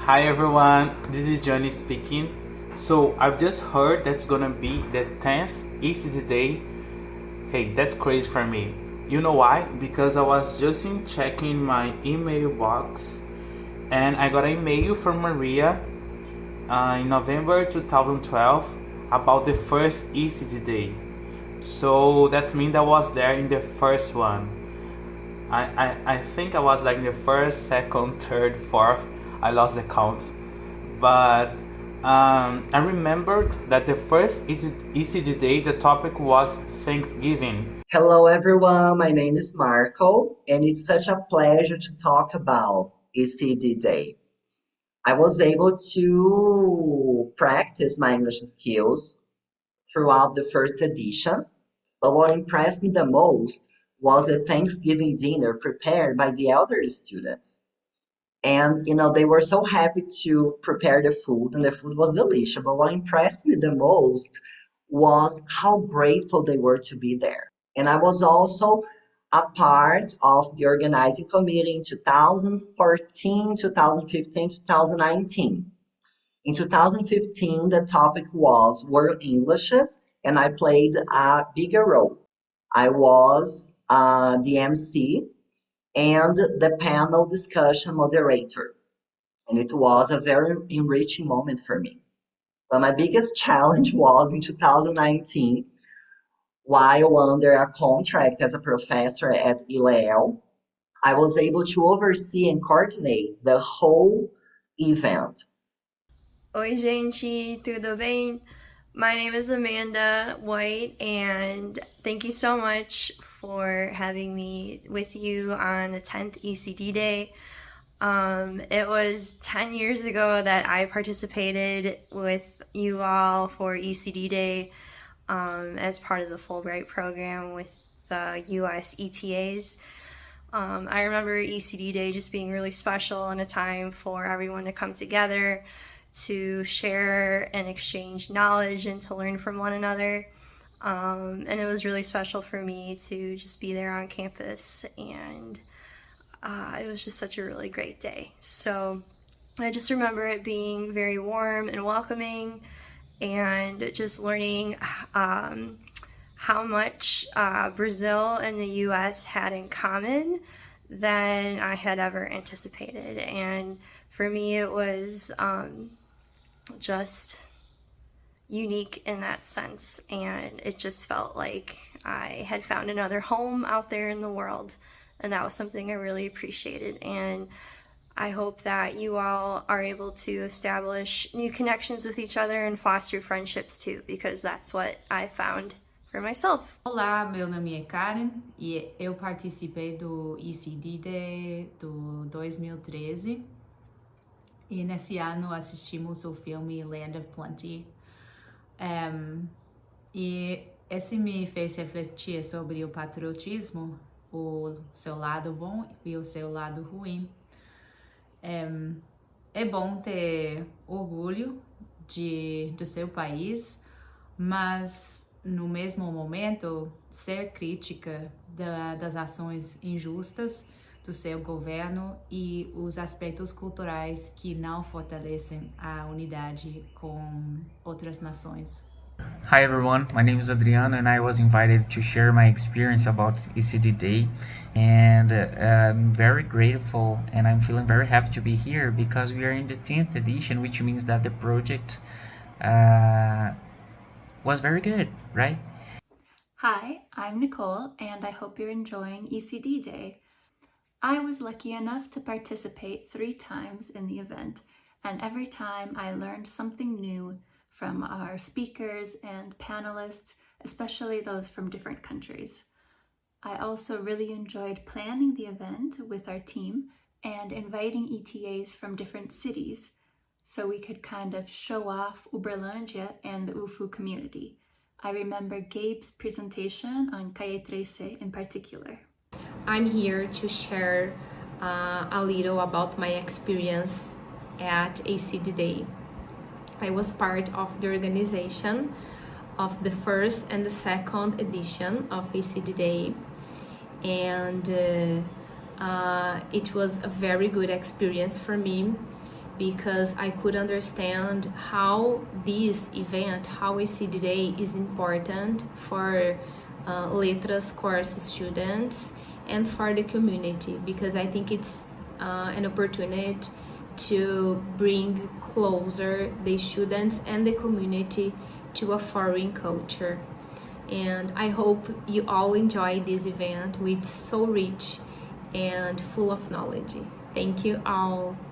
Hi everyone, this is Johnny speaking. So I've just heard that's gonna be the 10th ECDDay. Hey, that's crazy for me. You know why? Because I was just checking my email box and I got an email from Maria in November 2012 about the first ECDDay. So that means I was there in the first one. I think I was like the first, second, third, fourth. I lost the count. But I remembered that the first ECDDay, the topic was Thanksgiving. Hello, everyone. My name is Marco, and it's such a pleasure to talk about ECDDay. I was able to practice my English skills throughout the first edition, but what impressed me the most was the Thanksgiving dinner prepared by the elder students. And, they were so happy to prepare the food, and the food was delicious. But what impressed me the most was how grateful they were to be there. And I was also a part of the organizing committee in 2014, 2015, 2019. In 2015, the topic was World Englishes, and I played a bigger role. I was the MC and the panel discussion moderator. And it was a very enriching moment for me. But my biggest challenge was in 2019, while under a contract as a professor at ILEL, I was able to oversee and coordinate the whole event. Oi, gente, tudo bem? My name is Amanda White, and thank you so much for having me with you on the 10th ECDDay. It was 10 years ago that I participated with you all for ECDDay as part of the Fulbright program with the US ETAs. I remember ECDDay just being really special and a time for everyone to come together to share and exchange knowledge and to learn from one another. And it was really special for me to just be there on campus, and it was just such a really great day. So I just remember it being very warm and welcoming, and just learning how much Brazil and the US had in common than I had ever anticipated. And for me, it was just unique in that sense, and it just felt like I had found another home out there in the world, and that was something I really appreciated. And I hope that you all are able to establish new connections with each other and foster friendships too, because that's what I found for myself. Olá, meu nome é Karen e eu participei do ECDDay do 2013 e nesse ano assistimos o filme Land of Plenty. E esse me fez refletir sobre o patriotismo, o seu lado bom e o seu lado ruim. É bom ter orgulho do seu país, mas no mesmo momento ser crítica das ações injustas do seu governo e os aspectos culturais que não fortalecem a unidade com outras nações. Hi everyone, my name is Adriano and I was invited to share my experience about ECDDay, and I'm very grateful and I'm feeling very happy to be here because we are in the 10th edition, which means that the project was very good, right? Hi, I'm Nicole, and I hope you're enjoying ECDDay. I was lucky enough to participate 3 times in the event, and every time I learned something new from our speakers and panelists, especially those from different countries. I also really enjoyed planning the event with our team and inviting ETAs from different cities so we could kind of show off Uberlândia and the UFU community. I remember Gabe's presentation on Calle 13 in particular. I'm here to share a little about my experience at ECDDay. I was part of the organization of the first and the second edition of ECDDay, and it was a very good experience for me because I could understand how this event, how ECDDay is important for Letras course students and for the community, because I think it's an opportunity to bring closer the students and the community to a foreign culture. And I hope you all enjoy this event, which is so rich and full of knowledge. Thank you all.